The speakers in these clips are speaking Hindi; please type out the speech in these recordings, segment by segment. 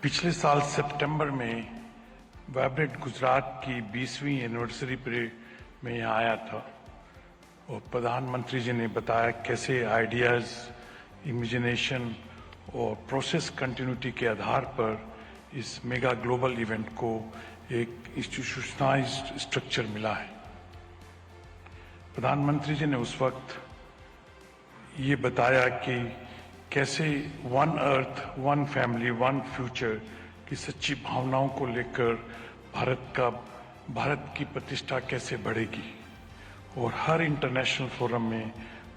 पिछले साल सितंबर में वाइब्रेंट गुजरात की 20वीं एनिवर्सरी पे मैं यहाँ आया था और प्रधानमंत्री जी ने बताया कैसे आइडियाज़, इमेजिनेशन और प्रोसेस कंटिन्यूटी के आधार पर इस मेगा ग्लोबल इवेंट को एक इंस्टीट्यूशनलाइज्ड स्ट्रक्चर मिला है। प्रधानमंत्री जी ने उस वक्त ये बताया कि कैसे one earth, one family, one future की सच्ची भावनाओं को लेकर भारत की प्रतिष्ठा कैसे बढ़ेगी और हर इंटरनेशनल फोरम में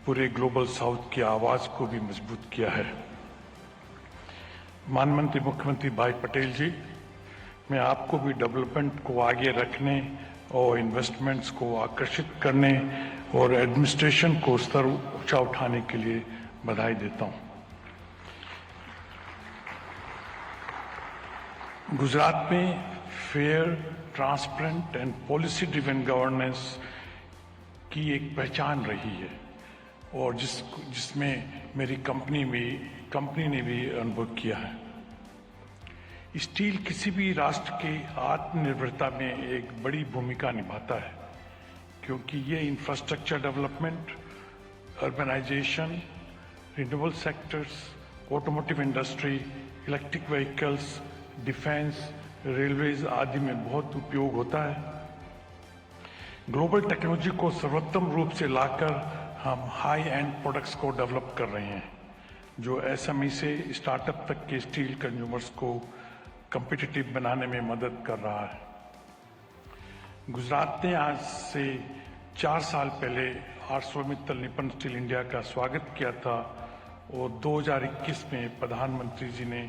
पूरे ग्लोबल साउथ की आवाज को भी मजबूत किया है। माननीय मुख्यमंत्री भाई पटेल जी, मैं आपको भी डेवलपमेंट को आगे रखने और इन्वेस्टमेंट्स को आकर्षित करने और एडमिनिस्ट्रेशन को स्तर ऊंचा उठाने के लिए बधाई देता हूं। गुजरात में fair, transparent and policy driven governance की एक पहचान रही है और जिसमें मेरी कंपनी ने भी अनुभव किया है। स्टील किसी भी राष्ट्र के आत्मनिर्भरता में एक बड़ी भूमिका निभाता है क्योंकि ये infrastructure development, urbanisation, renewable sectors, automotive industry, electric vehicles, defence, railways आदि में बहुत उपयोग होता है। ग्लोबल टेक्नोलॉजी को सर्वोत्तम रूप से लाकर हम हाई एंड प्रोडक्ट्स को डेवलप कर रहे हैं जो एसएमई से स्टार्टअप तक के स्टील कंज्यूमर्स को कम्पिटिटिव बनाने में मदद कर रहा है। गुजरात ने आज से 4 साल पहले आर्सलरमित्तल निप्पन स्टील इंडिया का स्वागत किया था और 2021 में प्रधानमंत्री जी ने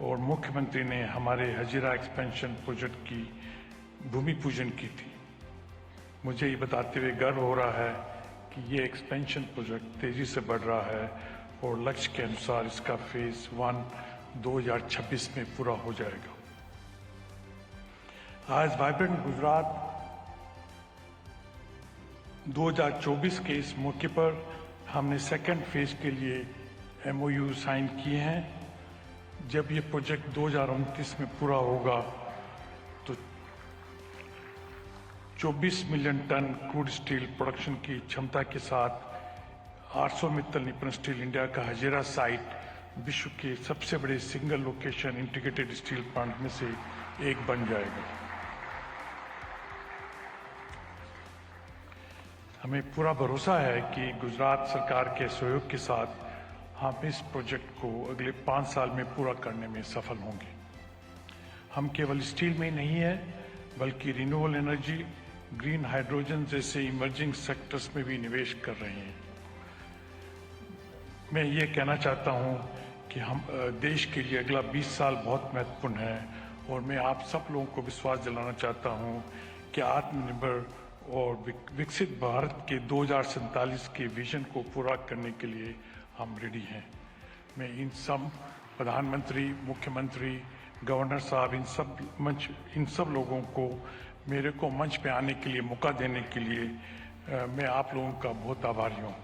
और मुख्यमंत्री ने हमारे हजीरा एक्सपेंशन प्रोजेक्ट की भूमि पूजन की थी। मुझे ये बताते हुए गर्व हो रहा है कि ये एक्सपेंशन प्रोजेक्ट तेजी से बढ़ रहा है और लक्ष्य के अनुसार इसका फेज 1 2026 में पूरा हो जाएगा। आज वाइब्रेंट गुजरात 2024 के इस मौके पर हमने सेकेंड फेज के लिए MOU साइन किए हैं। जब ये प्रोजेक्ट 2029 में पूरा होगा तो 24 million tonne crude steel production की क्षमता के साथ आर्सलरमित्तल निप्पन स्टील इंडिया का हजीरा साइट विश्व के सबसे बड़े single location integrated steel plant में से एक बन जाएगा। हमें पूरा भरोसा है कि गुजरात सरकार के सहयोग के साथ हम इस प्रोजेक्ट को अगले 5 साल में पूरा करने में सफल होंगे। हम केवल स्टील में नहीं है बल्कि रिन्यूएबल एनर्जी, ग्रीन हाइड्रोजन जैसे इमर्जिंग सेक्टर्स में भी निवेश कर रहे हैं। मैं ये कहना चाहता हूँ कि हम देश के लिए अगला 20 साल बहुत महत्वपूर्ण है और मैं आप सब लोगों को विश्वास दिलाना चाहता हूँ कि आत्मनिर्भर और विकसित भारत के 2047 के विजन को पूरा करने के लिए हम रेडी हैं। मैं इन सब प्रधानमंत्री, मुख्यमंत्री, गवर्नर साहब, इन सब लोगों को मेरे को मंच पे आने के लिए मौका देने के लिए मैं आप लोगों का बहुत आभारी हूँ।